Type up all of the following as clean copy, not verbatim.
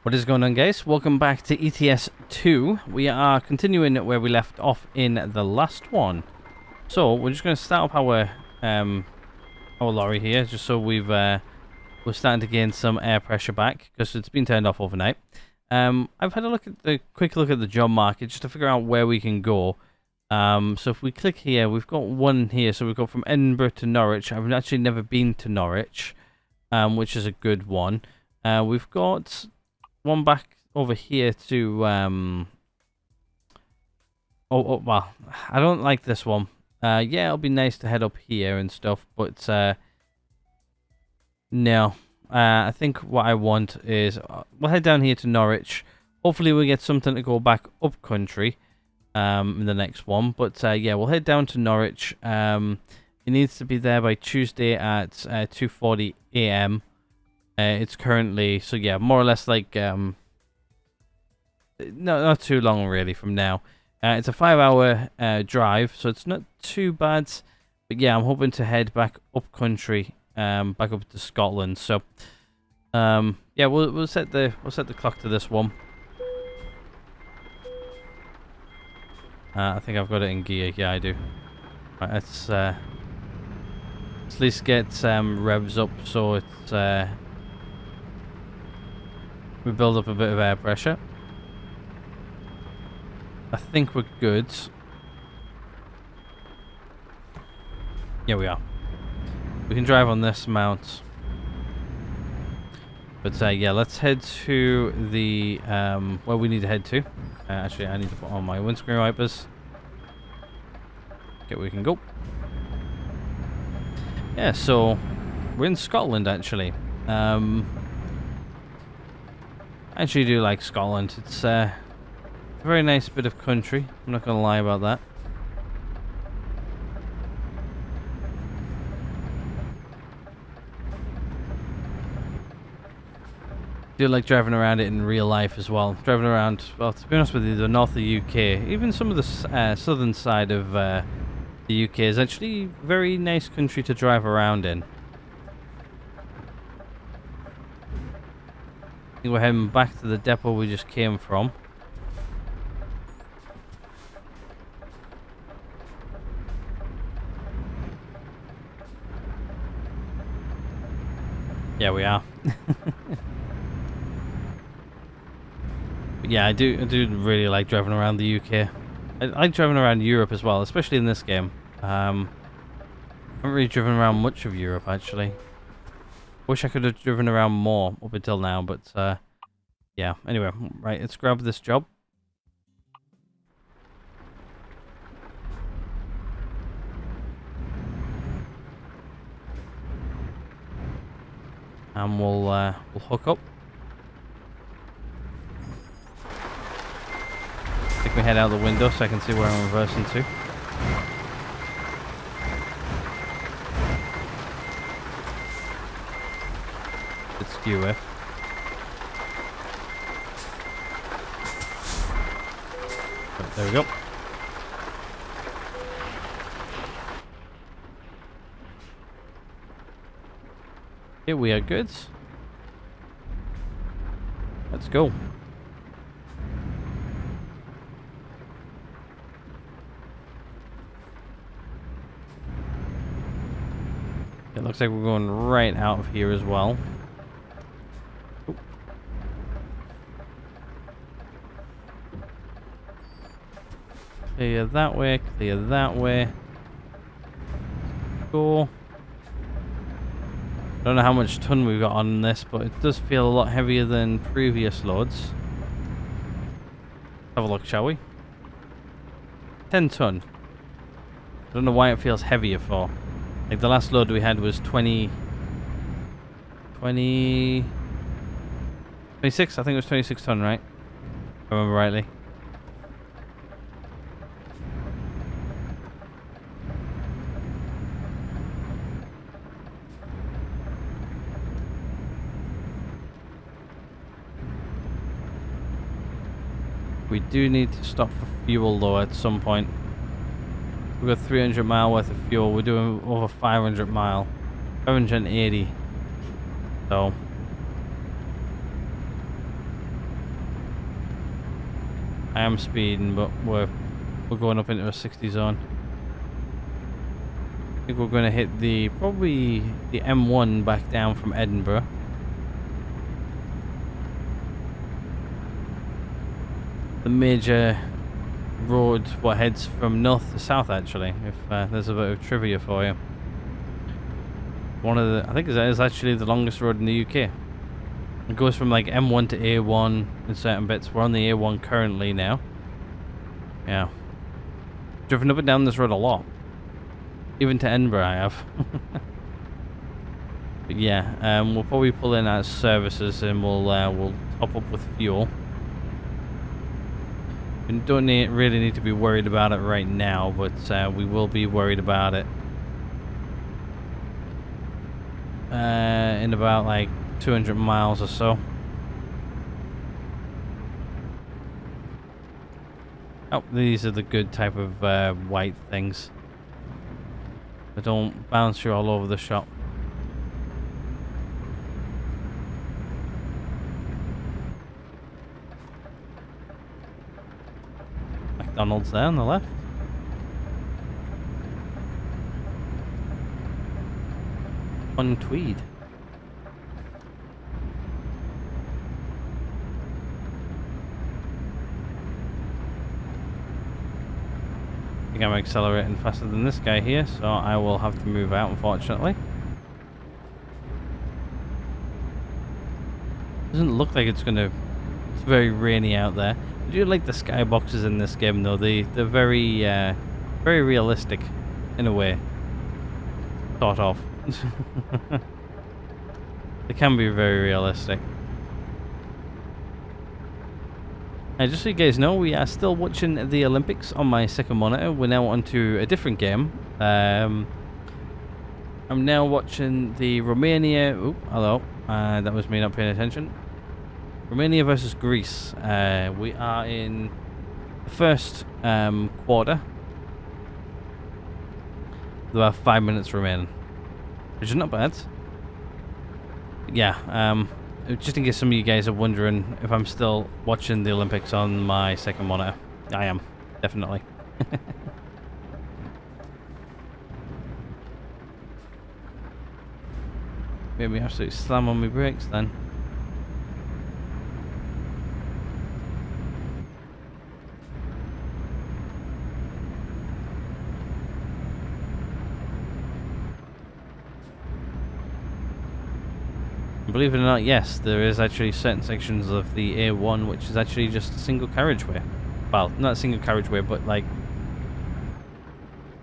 What is going on, guys? Welcome back to ETS 2. We are continuing where we left off in the last one. So we're just going to start up our lorry here, just so we're starting to gain some air pressure back because it's been turned off overnight. I've had a quick look at the job market just to figure out where we can go. So if we click here, we've got one here. So we've got from Edinburgh to Norwich. I've actually never been to Norwich, which is a good one. We've got one back over here to well, I don't like this one. Yeah, it'll be nice to head up here and stuff, but no. I think what I want is we'll head down here to Norwich. Hopefully we'll get something to go back up country in the next one, but yeah, we'll head down to Norwich. It needs to be there by Tuesday at 2:40 a.m. It's currently, so yeah, more or less like no, not too long really from now. It's a 5-hour drive, so it's not too bad. But yeah, I'm hoping to head back up country, back up to Scotland. So yeah, we'll set the clock to this one. I think I've got it in gear. Yeah, I do. Right, let's at least get revs up so it's we build up a bit of air pressure. I think we're good. Yeah, we are. We can drive on this mount. But yeah, let's head to the where we need to head to. Actually, I need to put on my windscreen wipers. Okay, we can go. Yeah, so we're in Scotland actually. I actually do like Scotland. It's a very nice bit of country. I'm not gonna lie about that. Do like driving around it in real life as well. Driving around, well, to be honest with you, the north of the UK, even some of the southern side of the UK is actually very nice country to drive around in. I think we're heading back to the depot we just came from. Yeah, we are. But yeah, I do really like driving around the UK. I like driving around Europe as well, especially in this game. I haven't really driven around much of Europe actually. Wish I could have driven around more up until now, but yeah. Anyway, right, let's grab this job. And we'll hook up. Stick my head out the window so I can see where I'm reversing to. It's skew with. Oh, there we go. Okay, we are good. Let's go. It looks like we're going right out of here as well. Oh. Clear that way, clear that way. Go. Don't know how much ton we've got on this, but it does feel a lot heavier than previous loads. Have a look, shall we? 10 ton. I don't know why it feels heavier for. Like the last load we had was 26, I think it was 26 ton, right? If I remember rightly. We do need to stop for fuel though at some point. We've got 300 mile worth of fuel. We're doing over 500 mile. 580. So I am speeding, but we're going up into a 60 zone. I think we're going to hit probably the M1 back down from Edinburgh. The major road what heads from north to south, actually, if there's a bit of trivia for you. I think it is actually the longest road in the UK. It goes from like M1 to A1 in certain bits. We're on the A1 currently now. Yeah. Driven up and down this road a lot. Even to Edinburgh I have. But yeah, we'll probably pull in our services and we'll top up with fuel. We don't really need to be worried about it right now, but we will be worried about it in about like 200 miles or so. Oh, these are the good type of white things. They don't bounce you all over the shop. McDonald's there on the left. On Tweed. I think I'm accelerating faster than this guy here, so I will have to move out, unfortunately. Doesn't look like it's very rainy out there. I do like the skyboxes in this game, though. They're very, very realistic, in a way. Sort of. They can be very realistic. Just so you guys know, we are still watching the Olympics on my second monitor. We're now onto a different game. I'm now watching the Romania... Oh, hello. That was me not paying attention. Romania versus Greece. We are in the first quarter. There are 5 minutes remaining, which is not bad. Yeah, just in case some of you guys are wondering if I'm still watching the Olympics on my second monitor. I am, definitely. Made me absolutely slam on my brakes then. Believe it or not, yes, there is actually certain sections of the A1 which is actually just a single carriageway. Well, not a single carriageway, but like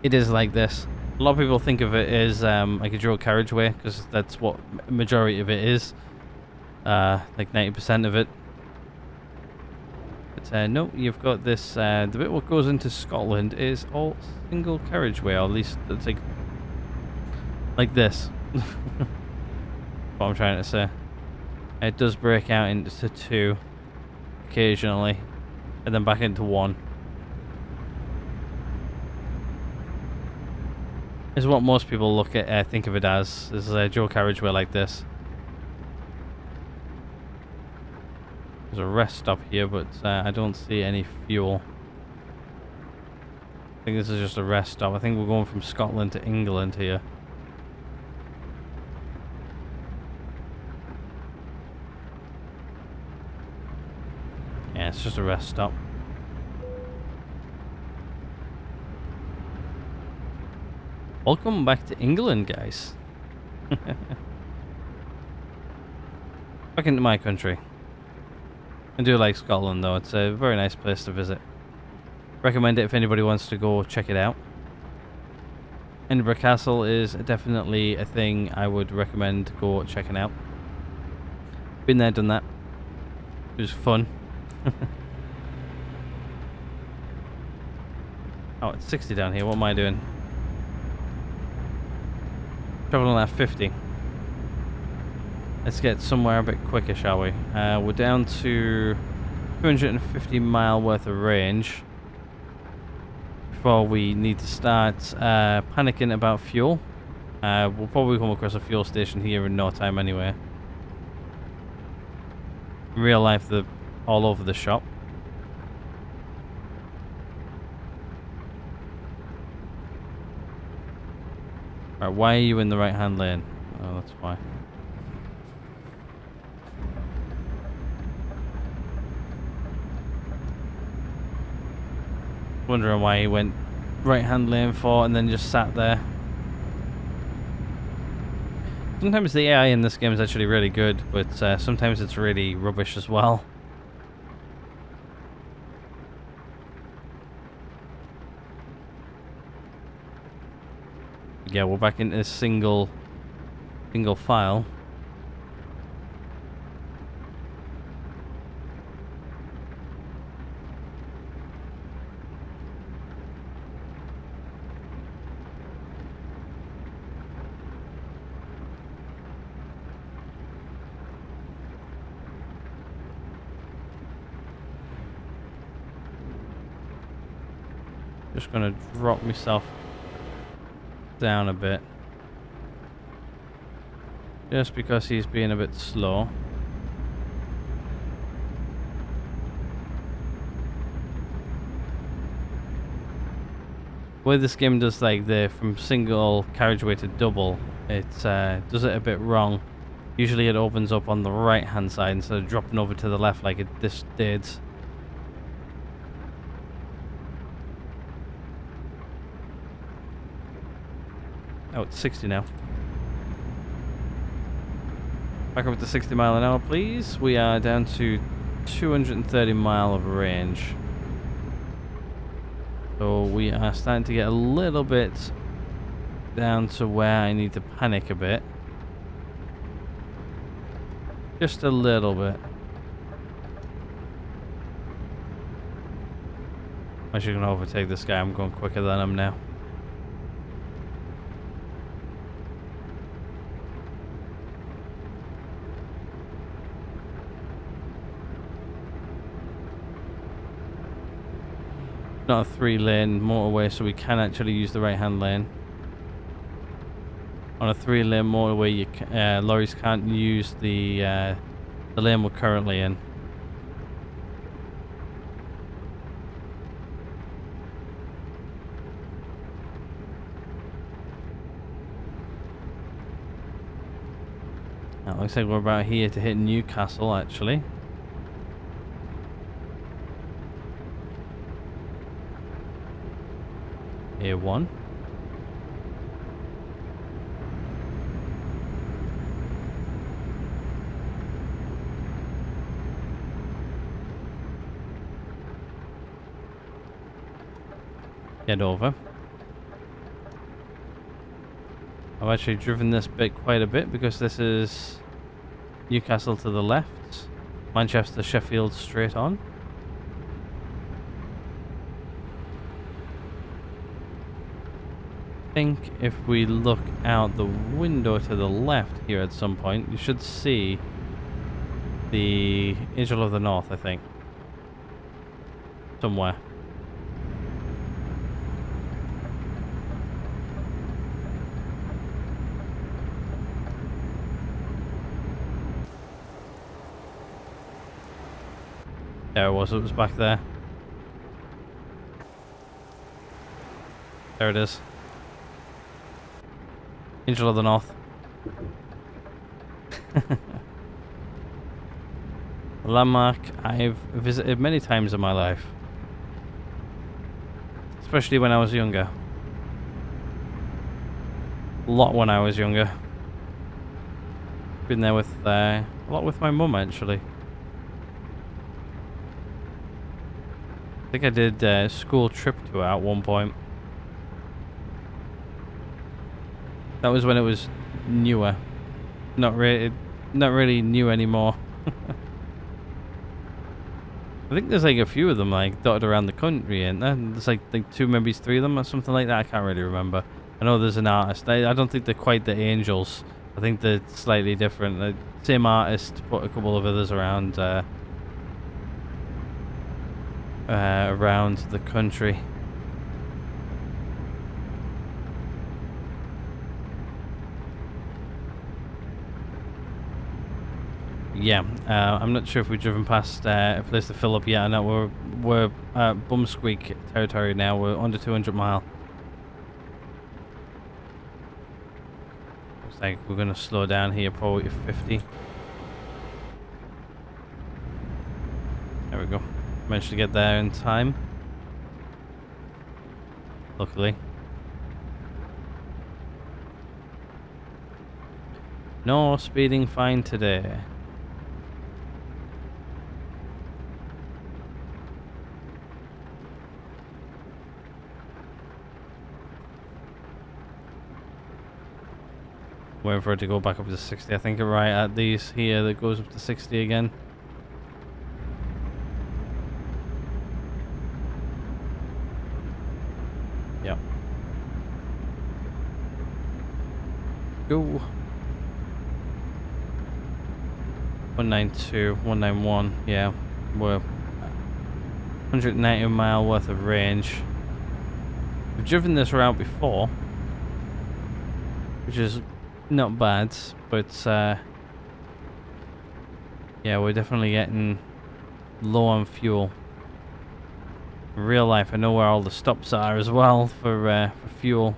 it is like this. A lot of people think of it as like a dual carriageway because that's what majority of it is, like 90% of it. But no, you've got this. The bit what goes into Scotland is all single carriageway, or at least it's like this. What I'm trying to say. It does break out into two occasionally, and then back into one. Is what most people look at, think of it as. Is a dual carriageway like this. There's a rest stop here, but I don't see any fuel. I think this is just a rest stop. I think we're going from Scotland to England here. Yeah, it's just a rest stop. Welcome back to England, guys. Back into my country. I do like Scotland, though. It's a very nice place to visit. Recommend it if anybody wants to go check it out. Edinburgh Castle is definitely a thing I would recommend go checking out. Been there, done that. It was fun. Oh, it's 60 down here. What am I doing? Traveling at 50. Let's get somewhere a bit quicker, shall we? We're down to 250 mile worth of range before we need to start panicking about fuel. We'll probably come across a fuel station here in no time anyway. In real life, they're all over the shop. Right, why are you in the right-hand lane? Oh, that's why. Wondering why he went right-hand lane for and then just sat there. Sometimes the AI in this game is actually really good, but sometimes it's really rubbish as well. Yeah, we're back into a single file. Just gonna drop myself down a bit. Just because he's being a bit slow. The way this game does like the from single carriageway to double, it does it a bit wrong. Usually it opens up on the right hand side instead of dropping over to the left like this did. Oh, it's 60 now. Back up to 60 mile an hour, please. We are down to 230 mile of range. So we are starting to get a little bit down to where I need to panic a bit. Just a little bit. I'm actually going to overtake this guy. I'm going quicker than him now. Not a 3-lane motorway, so we can actually use the right-hand lane. On a 3-lane motorway, you lorries can't use the lane we're currently in. That looks like we're about here to hit Newcastle, actually. A1. Get over. I've actually driven this bit quite a bit because this is Newcastle to the left, Manchester, Sheffield straight on. I think if we look out the window to the left here at some point, you should see the Angel of the North, I think. Somewhere. There it was back there. There it is. Angel of the North. A landmark I've visited many times in my life. Especially when I was younger. A lot when I was younger. Been there with a lot with my mum actually. I think I did a school trip to it at one point. That was when it was newer. Not really new anymore. I think there's like a few of them like dotted around the country, and there's like 2, maybe 3 of them or something like that. I can't really remember. I know there's an artist. I don't think they're quite the Angels. I think they're slightly different. The same artist put a couple of others around around the country. Yeah, I'm not sure if we've driven past a place to fill up yet. I know we're at Bumsqueak territory now. We're under 200 mile. Looks like we're going to slow down here probably to 50. There we go. Managed to get there in time. Luckily. No speeding fine today. Waiting for it to go back up to 60. I think right at these here that goes up to 60 again. Yep. Go. 192, 191. Yeah, we're 190 mile worth of range. We've driven this route before, which is not bad, but yeah, we're definitely getting low on fuel. In real life, I know where all the stops are as well for fuel,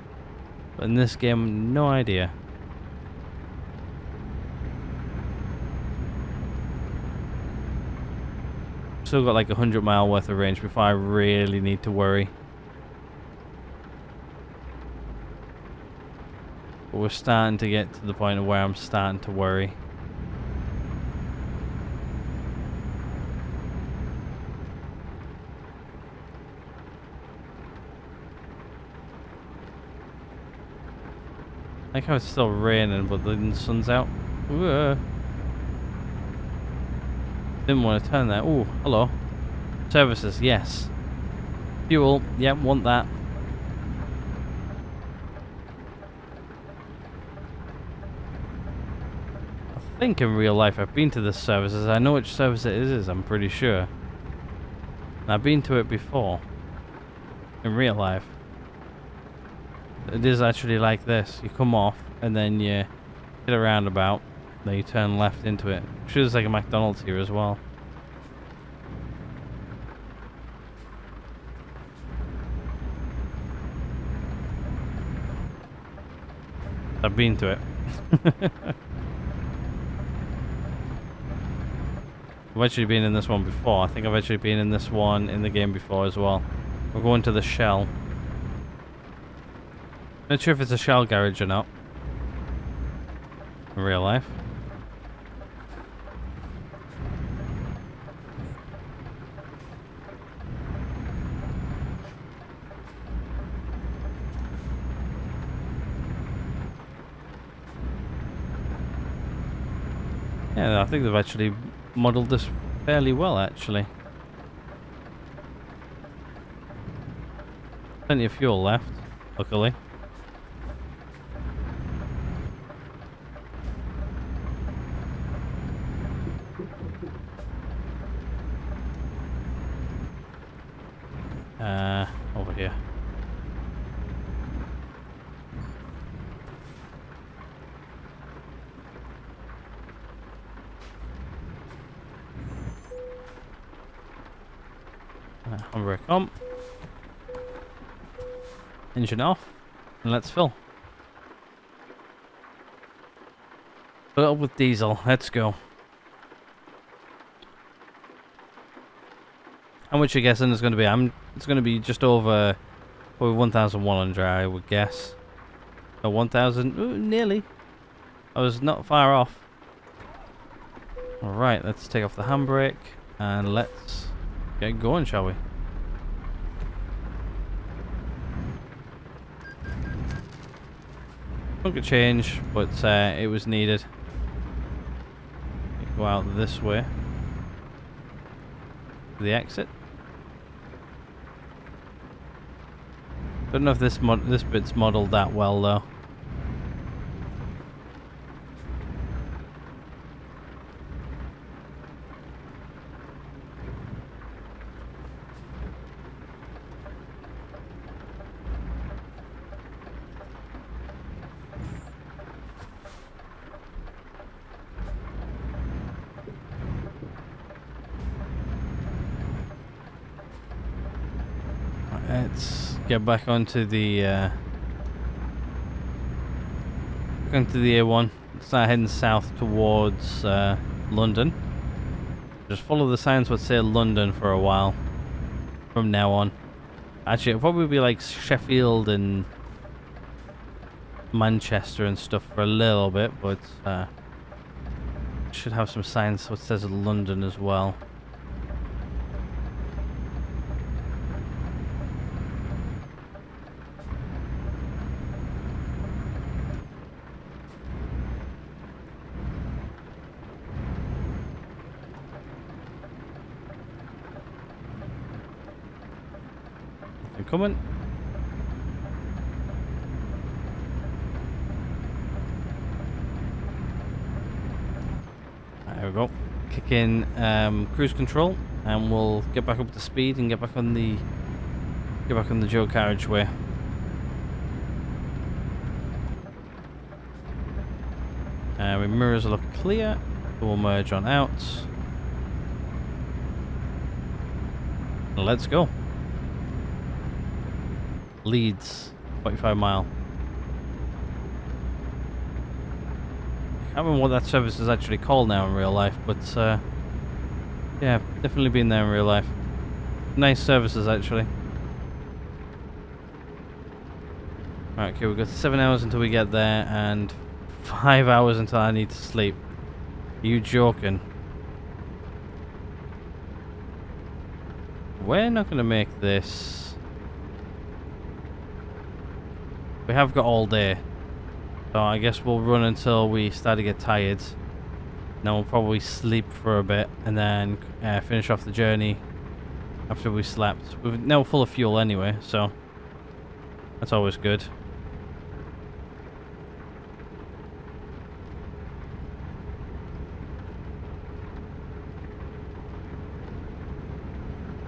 but in this game, no idea. Still got like 100 mile worth of range before I really need to worry. But we're starting to get to the point of where I'm starting to worry. I like how it's still raining, but the sun's out. Ooh. Didn't want to turn that. Ooh, hello. Services, yes. Fuel, yep, want that. I think in real life I've been to this services. I know which service it is, I'm pretty sure. I've been to it before. In real life. It is actually like this. You come off and then you hit a roundabout. Then you turn left into it. I'm sure there's like a McDonald's here as well. I've been to it. I've actually been in this one before. I think I've actually been in this one in the game before as well. We're going to the Shell. Not sure if it's a Shell garage or not. In real life. Yeah, I think they've actually modelled this fairly well, actually. Plenty of fuel left, luckily. Over here. Handbrake on. Engine off. And let's fill. Fill it up with diesel. Let's go. How much are you guessing it's going to be? It's going to be just over 1,100, I would guess. Or 1,000. Nearly. I was not far off. Alright, let's take off the handbrake. And let's get going, shall we? Chunk of change, but it was needed. Go out this way. The exit. Don't know if this bit's modelled that well though. Let's get back onto the Going to the A1. Start heading south towards London. Just follow the signs that say London for a while from now on. Actually, it'll probably be like Sheffield and Manchester and stuff for a little bit, but should have some signs that says London as well. They're coming. There we go. Kick in cruise control, and we'll get back up to speed and get back on the dual carriageway. My mirrors look clear. We'll merge on out. Let's go. Leeds, 45 mile. I can't remember what that service is actually called now in real life, but yeah, definitely been there in real life. Nice services actually. Right, okay, we've got 7 hours until we get there and 5 hours until I need to sleep. Are you joking? We're not going to make this. We have got all day. So I guess we'll run until we start to get tired. Then we'll probably sleep for a bit and then finish off the journey after we slept. We're now full of fuel anyway, so that's always good.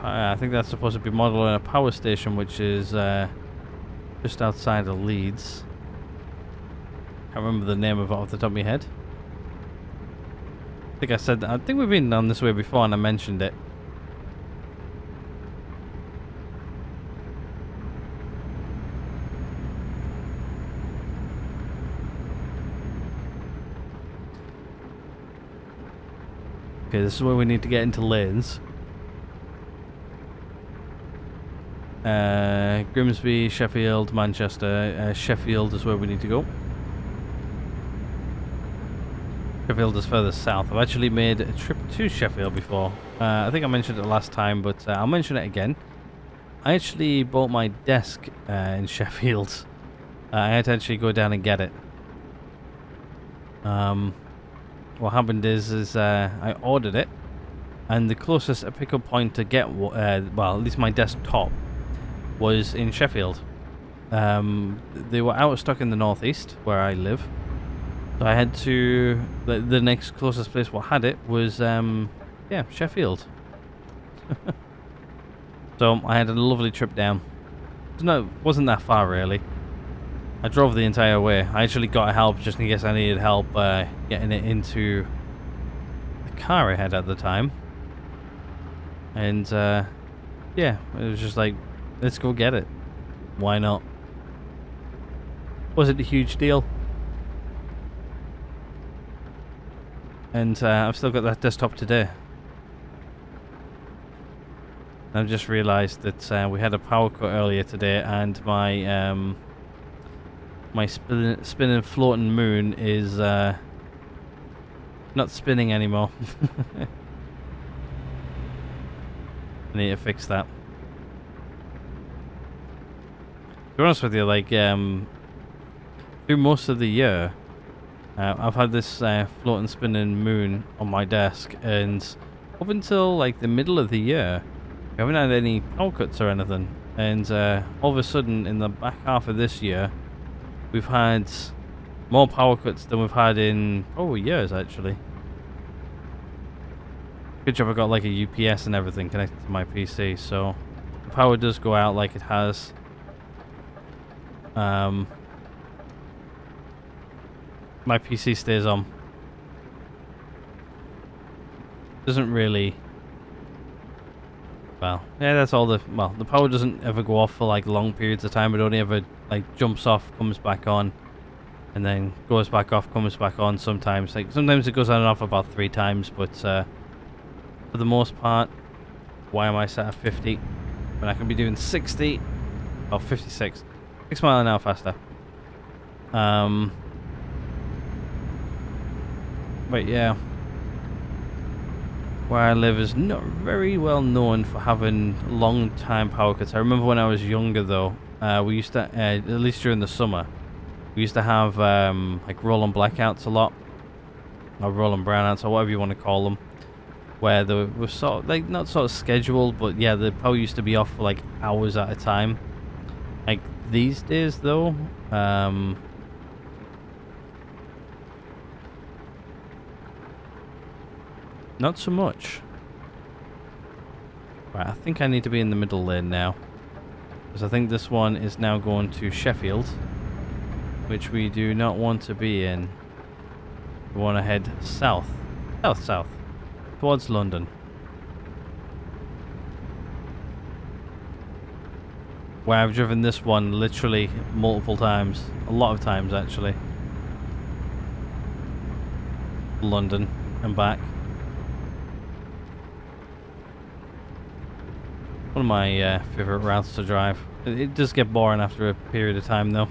I think that's supposed to be modeling a power station, which is just outside of Leeds. Can't remember the name of it off the top of my head. I think we've been down this way before and I mentioned it. Okay, this is where we need to get into lanes. Grimsby, Sheffield, Manchester. Sheffield is where we need to go. Sheffield is further south. I've actually made a trip to Sheffield before. I think I mentioned it last time, but I'll mention it again. I actually bought my desk in Sheffield. I had to actually go down and get it. What happened is I ordered it, and the closest pickup point to get, well, at least my desktop, was in Sheffield. They were out of stock in the northeast, where I live. So I had to, the next closest place what had it was, yeah, Sheffield. So I had a lovely trip down. It wasn't that far really. I drove the entire way. I actually got help just in case I needed help getting it into the car I had at the time. And yeah, it was just like, let's go get it. Why not? Wasn't a huge deal. And I've still got that desktop today. I've just realised that we had a power cut earlier today, and my my spinning floating moon is not spinning anymore. I need to fix that. To be honest with you, like through most of the year, I've had this floating spinning moon on my desk, and up until like the middle of the year, we haven't had any power cuts or anything. And all of a sudden, in the back half of this year, we've had more power cuts than we've had in probably years, actually. Good job I got like a UPS and everything connected to my PC, so the power does go out like it has. My PC stays on. Doesn't really... Well, yeah, that's all the... Well, the power doesn't ever go off for like long periods of time. It only ever like jumps off, comes back on. and then goes back off, comes back on sometimes. Like sometimes it goes on and off about 3 times, but for the most part, why am I set at 50 when I can be doing 60 or 56? 6 miles an hour faster. But yeah, where I live is not very well known for having long time power cuts. I remember when I was younger though, we used to, at least during the summer, we used to have like rolling blackouts a lot, or rolling brownouts, or whatever you want to call them, where they were sort of, like, not sort of scheduled, but yeah, the power used to be off for like hours at a time. Like these days though, not so much. Right, I think I need to be in the middle lane now, because I think this one is now going to Sheffield, which we do not want to be in. We want to head south. South. Towards London. Where I've driven this one literally multiple times. A lot of times actually. London and back. One of my favourite routes to drive. It does get boring after a period of time though.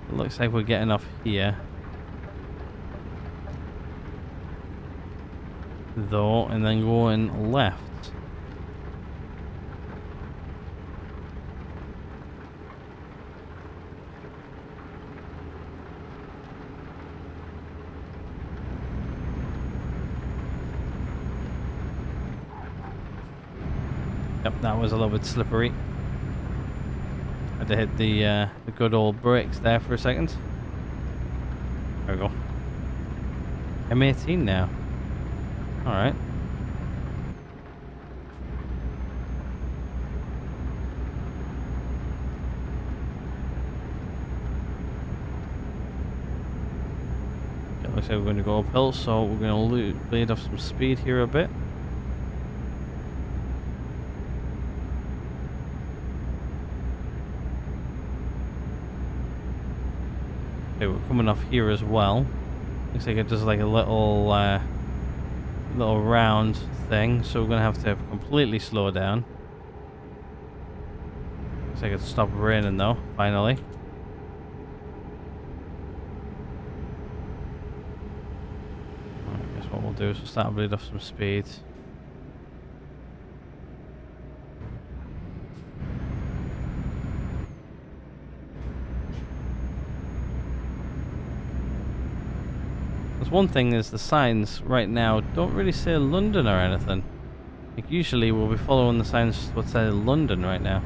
It looks like we're getting off here. Though, and then going left. Yep, that was a little bit slippery. Had to hit the good old brakes there for a second. There we go. M18 now. Alright. Okay, looks like we're going to go uphill, so we're going to bleed off some speed here a bit. Okay, we're coming off here as well. Looks like it does like a little round thing, so we're gonna have to completely slow down. Looks like it's stopped raining though, finally. I guess what we'll do is we'll start bleed off some speed. One thing is the signs right now don't really say London or anything. Like usually we'll be following the signs what say London right now.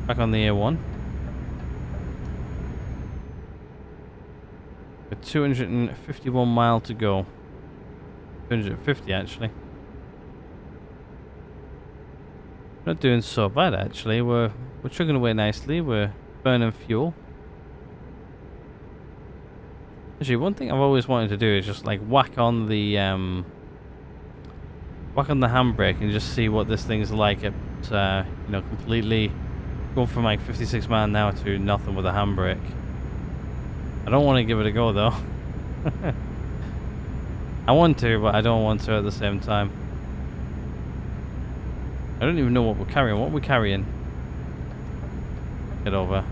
Back on the A1. With 251 miles to go. 250 actually. Not doing so bad actually. We're chugging away nicely. We're burning fuel. Actually, one thing I've always wanted to do is just like whack on the handbrake and just see what this thing's like at you know, completely going from like 56 miles an hour to nothing with a handbrake. I don't want to give it a go though. I want to, but I don't want to at the same time. I don't even know what we're carrying. What are we carrying? Get over.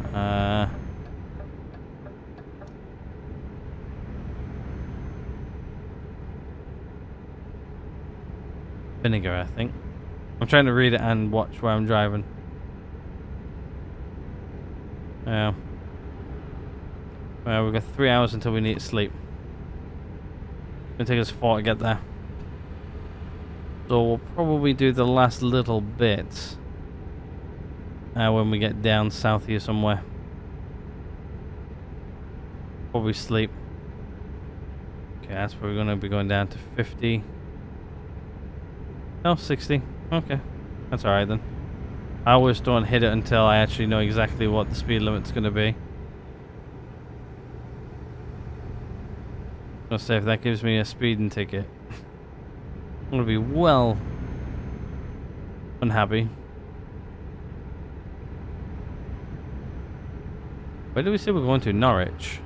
Vinegar, I think. I'm trying to read it and watch where I'm driving. Yeah. Well, we've got 3 hours until we need to sleep. It'll take us 4 to get there. So we'll probably do the last little bit when we get down south here somewhere. Probably sleep. Okay, that's where we're going to be going down to 50. No, 60. Okay, that's alright then. I always don't hit it until I actually know exactly what the speed limit's going to be. I'll say if that gives me a speeding ticket. I'm gonna be well unhappy. Where do we say we're going to? Norwich.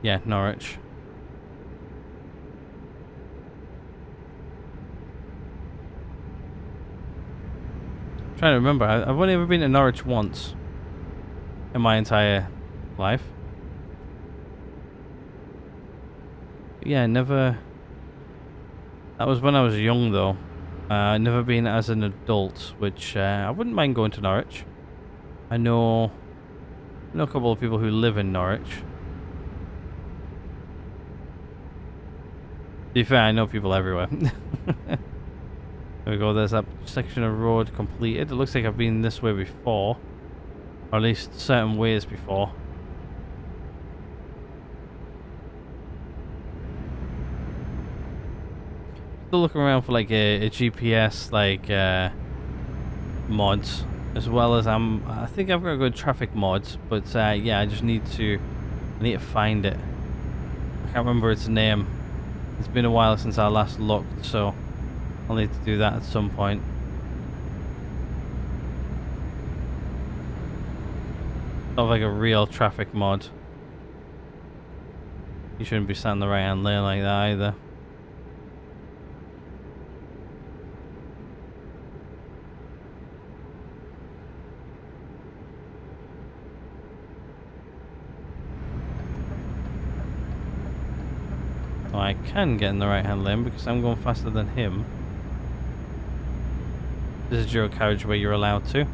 Yeah, Norwich. I'm trying to remember. I've only ever been to Norwich once in my entire life. Yeah, never. That was when I was young, though. Never been as an adult, which I wouldn't mind going to Norwich. I know a couple of people who live in Norwich. To be fair, I know people everywhere. There we go, there's that section of road completed. It looks like I've been this way before. Or at least certain ways before. Still looking around for like a GPS like mods. As well as I think I've got good traffic mods, but yeah, I need to find it. I can't remember its name. It's been a while since I last looked, so I'll need to do that at some point. Sort of like a real traffic mod. You shouldn't be sat in the right hand lane like that either. I can get in the right hand lane because I'm going faster than him. This is dual carriageway, you're allowed to.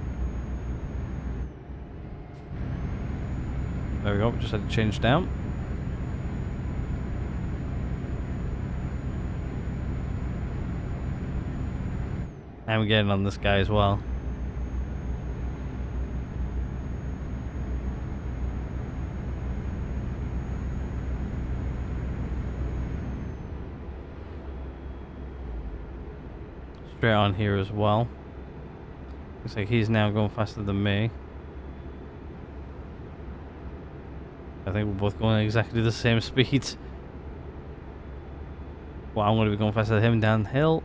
There we go, just had to change down. And we're getting on this guy as well. Straight on here as well. Looks like he's now going faster than me. I think we're both going at exactly the same speed. Well, I'm going to be going faster than him downhill.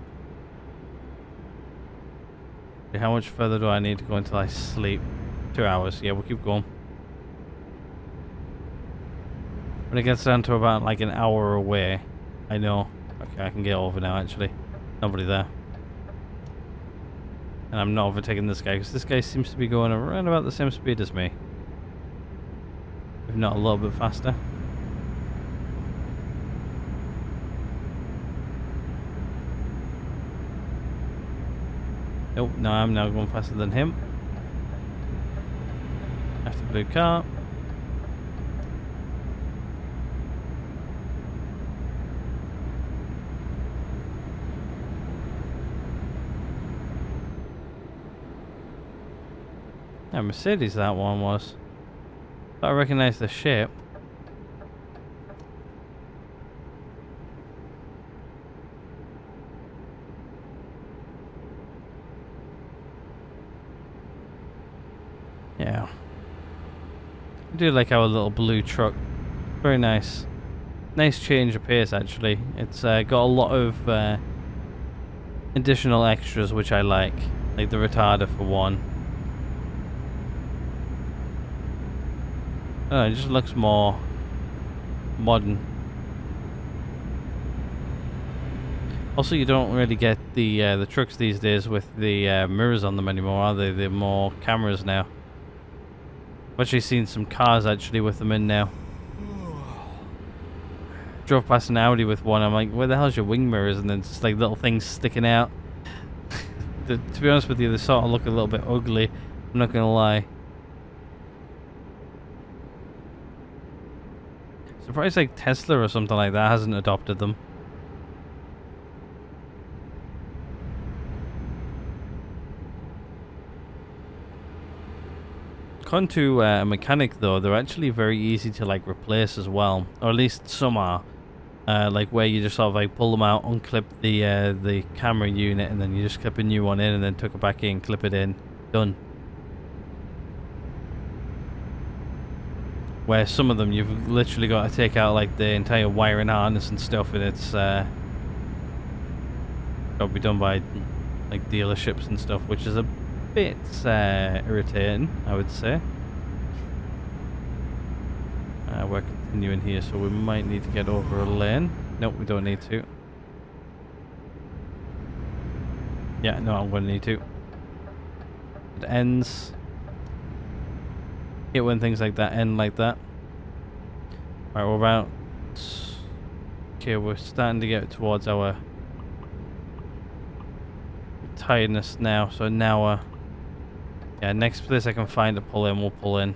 How much further do I need to go until I sleep? 2 hours. Yeah, we'll keep going. When it gets down to about like an hour away, I know. Okay, I can get over now actually. Nobody there. And I'm not overtaking this guy because this guy seems to be going around about the same speed as me. If not a little bit faster. Nope, no, I'm now going faster than him. After blue car. Yeah, Mercedes that one was. But I recognise the shape. Yeah. I do like our little blue truck. Very nice. Nice change of pace actually. It's got a lot of additional extras which I like. Like the retarder for one. Oh, it just looks more modern. Also, you don't really get the trucks these days with the mirrors on them anymore, are they? They're more cameras now. I've actually seen some cars actually with them in now. Drove past an Audi with one. I'm like, where the hell's your wing mirrors? And then it's just like little things sticking out. To be honest with you, they sort of look a little bit ugly. I'm not gonna lie. Surprised like Tesla or something like that hasn't adopted them. According to a mechanic though, they're actually very easy to like replace as well, or at least some are. Like where you just sort of like pull them out, unclip the camera unit, and then you just clip a new one in, and then tuck it back in, clip it in, done. Where some of them you've literally got to take out like the entire wiring harness and stuff, and it's Got to be done by like dealerships and stuff, which is a bit irritating, I would say. We're continuing here, so we might need to get over a lane. Nope, we don't need to. Yeah, no, I'm going to need to. It ends. Hate when things like that end like that. Right, we're about... Okay, we're starting to get towards our tiredness now, so now yeah, next place I can find to pull in, we'll pull in.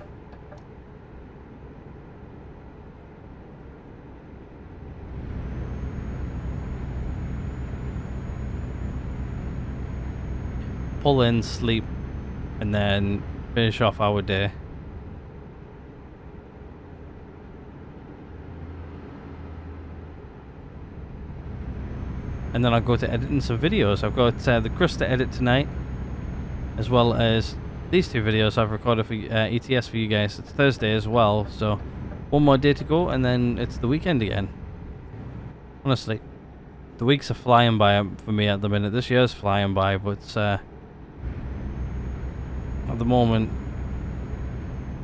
Pull in, sleep, and then finish off our day. And then I'll go to editing some videos. I've got the crust to edit tonight, as well as these two videos I've recorded for ETS for you guys. It's Thursday as well, so one more day to go, and then it's the weekend again. Honestly, the weeks are flying by for me at the minute. This year's flying by, but at the moment,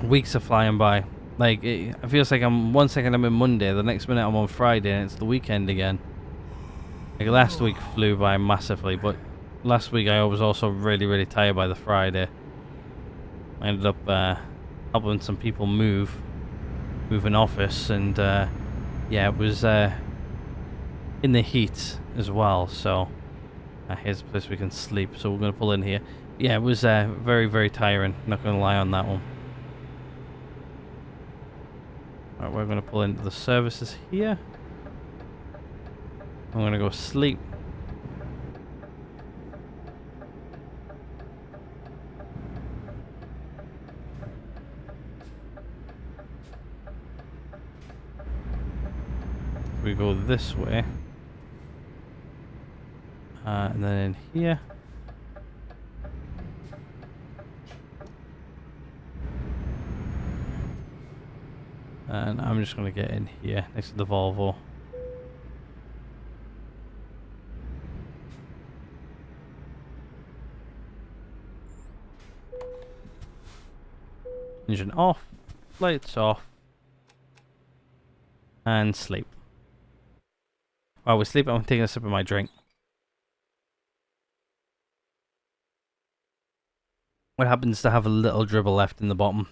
weeks are flying by. Like, it feels like I'm 1 second I'm in Monday, the next minute I'm on Friday, and it's the weekend again. Like, last week flew by massively, but last week I was also really tired by the Friday. I ended up helping some people move an office, and yeah, it was in the heat as well. So here's a place we can sleep. So we're gonna pull in here. Yeah, it was very tiring. Not gonna lie on that one. Alright, we're gonna pull into the services here. I'm gonna go sleep. We go this way. And then in here. And I'm just gonna get in here next to the Volvo. Engine off, lights off, and sleep. While we sleep, I'm taking a sip of my drink. What happens to have a little dribble left in the bottom?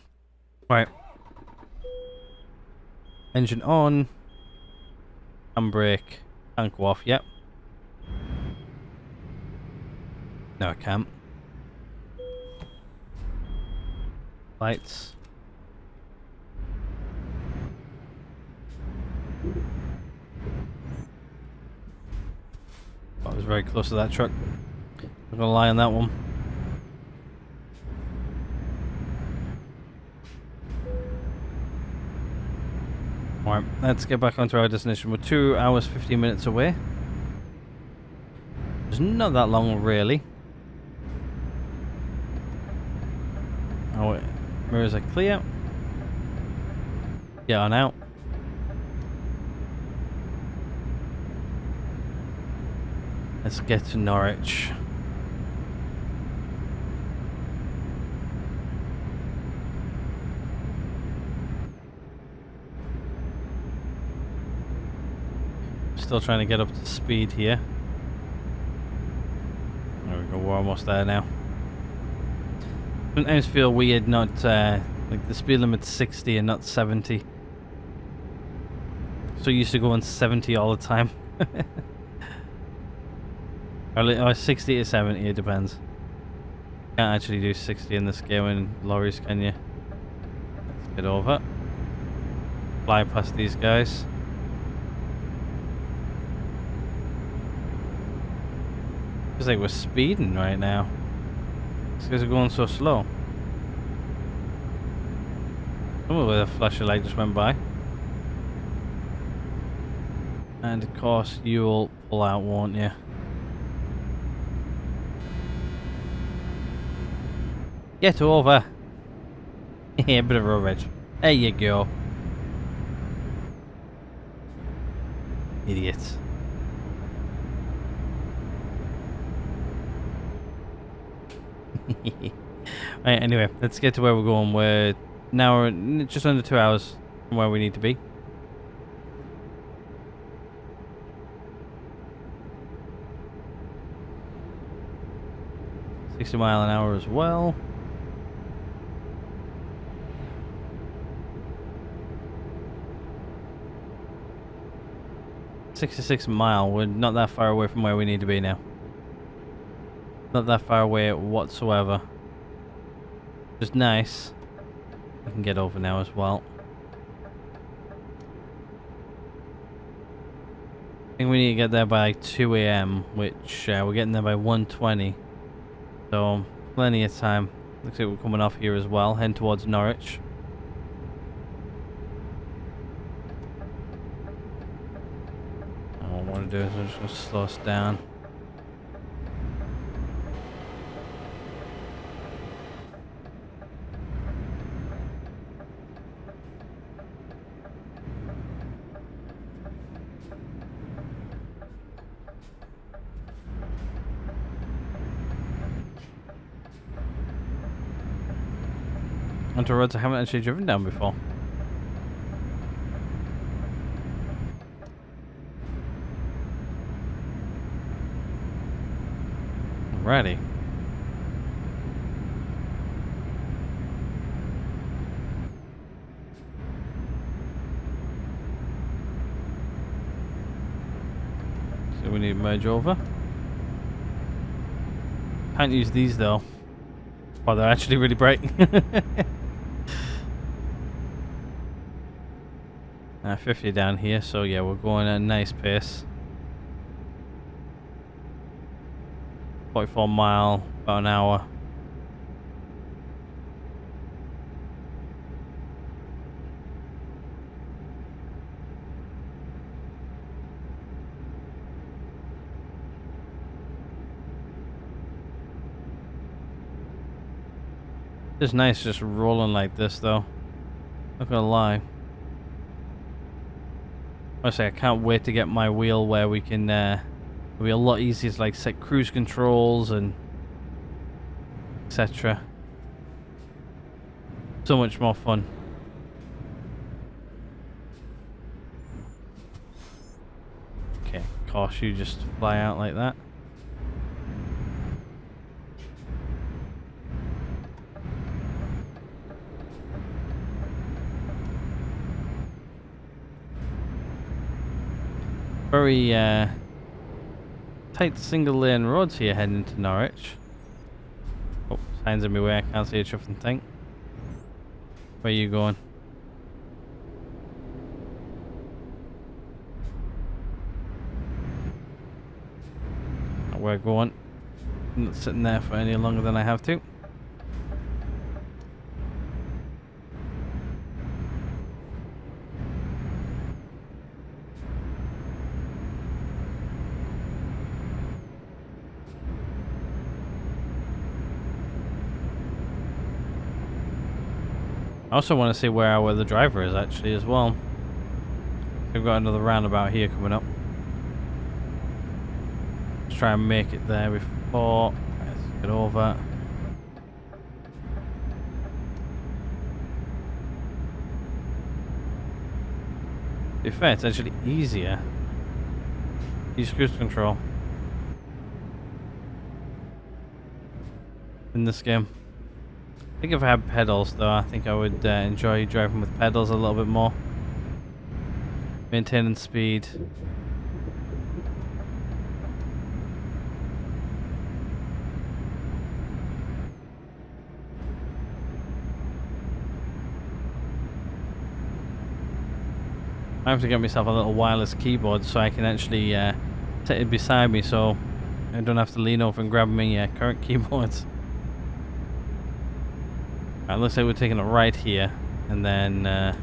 Right. Engine on. Handbrake. Can't go off yet. No, I can't. Lights. I was very close to that truck. I'm gonna lie on that one. Alright, let's get back onto our destination. We're 2 hours 15 minutes away. It's not that long, really. Oh, wait. Mirrors are clear. Get on out. Let's get to Norwich. Still trying to get up to speed here. There we go, we're almost there now. Sometimes feel weird not, like the speed limit's 60 and not 70. So used to go on 70 all the time. Or 60 to 70, it depends. Can't actually do 60 in this game in lorries, can you? Let's get over. Fly past these guys. Feels like we're speeding right now. These guys are going so slow. Somewhere where the flashing light just went by. And of course you'll pull out, won't you? Get over. A bit of rubbish. There you go. Idiots. Right, anyway, let's get to where we're going. We're now just under 2 hours from where we need to be. $60 miles an hour as well. 66 mile. We're not that far away from where we need to be now. Not that far away whatsoever. Just nice. I can get over now as well. I think we need to get there by like 2 a.m. which we're getting there by 1:20. So plenty of time. Looks like we're coming off here as well, heading towards Norwich. What I want to do is I'm just going to slow us down. Onto roads I haven't actually driven down before. Alrighty. So we need to merge over. Can't use these though. Oh, they're actually really bright. 50 down here, so yeah, we're going at a nice pace. 44 mile, about an hour. It's nice just rolling like this though. Not gonna lie. Honestly, I can't wait to get my wheel where we can, it'll be a lot easier to like set cruise controls and etc. So much more fun. Okay, of course you just fly out like that. Very tight single lane roads here heading into Norwich. Oh, signs in my way, I can't see a chuffing thing. Where are you going? Not where I'm going. I'm not sitting there for any longer than I have to. I also want to see where the driver is actually as well. We've got another roundabout here coming up. Let's try and make it there before. Let's get over. To be fair, it's actually easier. Use cruise control in this game. I think if I had pedals though, I think I would enjoy driving with pedals a little bit more. Maintaining speed. I have to get myself a little wireless keyboard so I can actually set it beside me so I don't have to lean over and grab my current keyboards. It looks like we're taking it right here, and then we're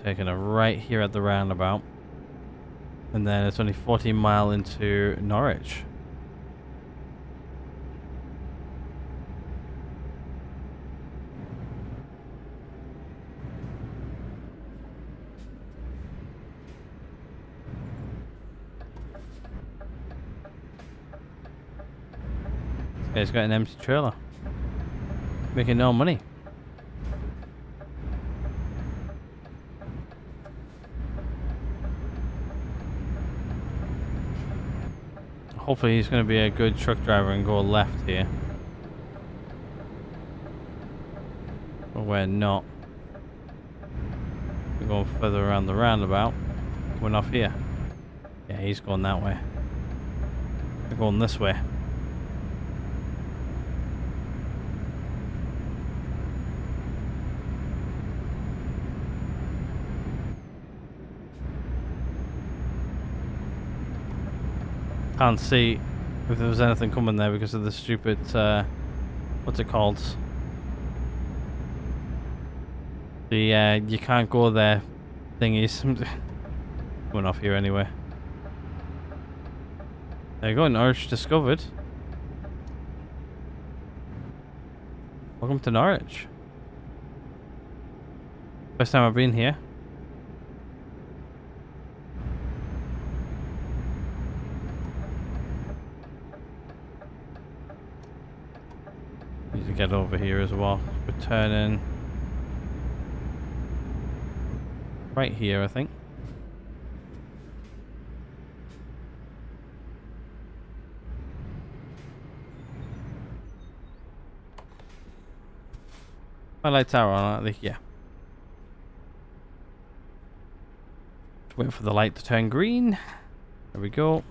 taking it right here at the roundabout, and then it's only 14 miles into Norwich. He's got an empty trailer. Making no money. Hopefully he's going to be a good truck driver and go left here. But we're not. We're going further around the roundabout. Coming off here. Yeah, he's going that way. We're going this way. Can't see if there was anything coming there because of the stupid, what's it called? The, you can't go there thingies. Going off here anyway. There you go, Norwich discovered. Welcome to Norwich. First time I've been here. Need to get over here as well. We're turning right here, I think. My light tower on, aren't they? Yeah. Just wait for the light to turn green. There we go.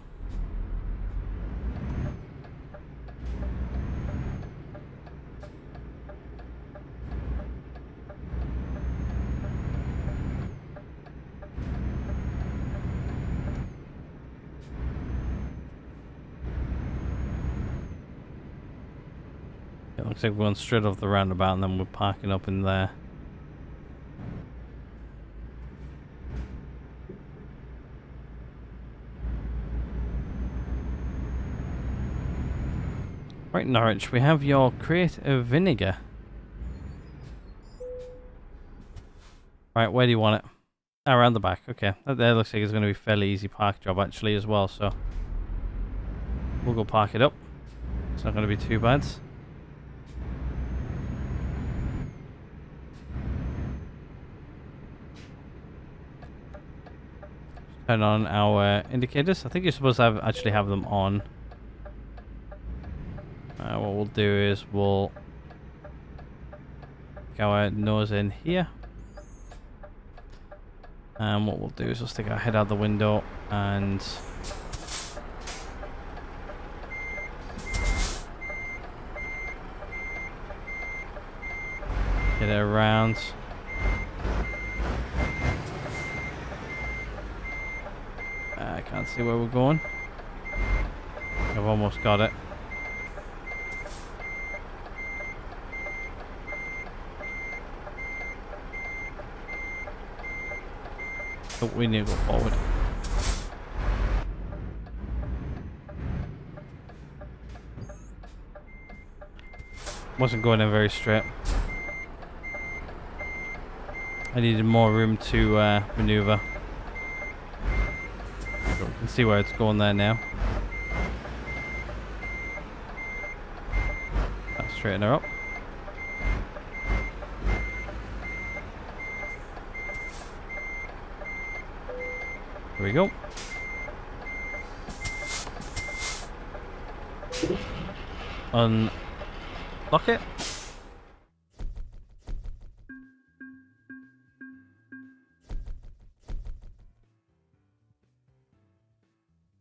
It looks like we're going straight off the roundabout and then we're parking up in there. Right, Norwich, we have your creative vinegar. Right, where do you want it? Oh, around the back, okay. That there looks like it's going to be a fairly easy park job actually as well, so we'll go park it up. It's not going to be too bad. Turn on our indicators. I think you're supposed to actually have them on. What we'll do is we'll get our nose in here. And what we'll do is we'll stick our head out the window and get it around. I can't see where we're going. I've almost got it. But we need to go forward. Wasn't going in very straight. I needed more room to maneuver. You can see where it's going there now. Let's straighten her up. There we go. Unlock it.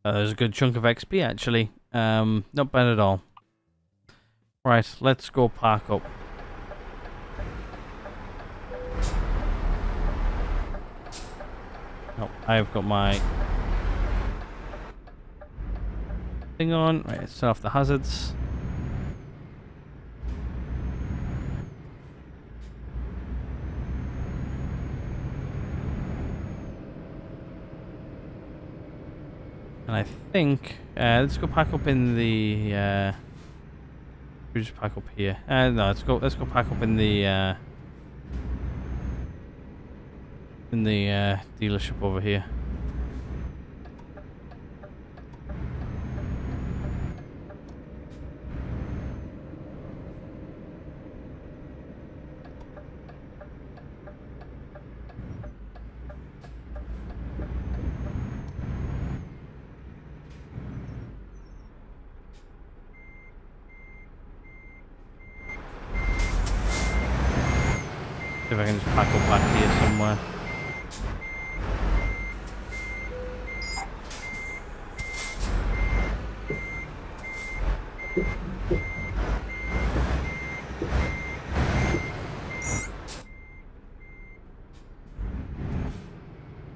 There's a good chunk of XP actually. Not bad at all. Right, let's go park up. Oh, I've got my thing on. Right, let's turn off the hazards. And I think let's go park up in the we just park up here. No, let's go park up in the dealership over here. if I can just pack up back here somewhere.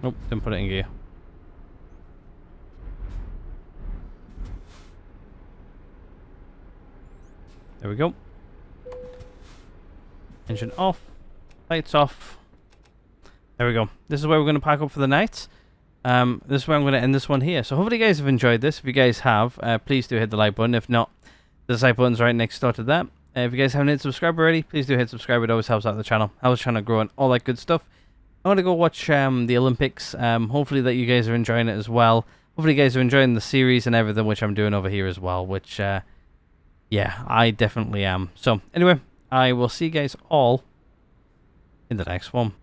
Nope, didn't put it in gear. There we go. Engine off. Lights off. There we go. This is where we're going to pack up for the night. This is where I'm going to end this one here. So hopefully you guys have enjoyed this. If you guys have, please do hit the like button. If not, the dislike button's right next door to that. If you guys haven't hit subscribe already, please do hit subscribe. It always helps out the channel. Helps the channel grow and all that good stuff. I want to go watch the Olympics. Hopefully that you guys are enjoying it as well. Hopefully you guys are enjoying the series and everything which I'm doing over here as well. Which, yeah, I definitely am. So, anyway, I will see you guys all in the next one.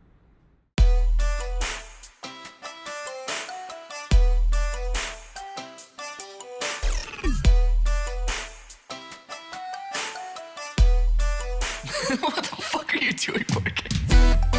What the fuck are you doing, Morgan?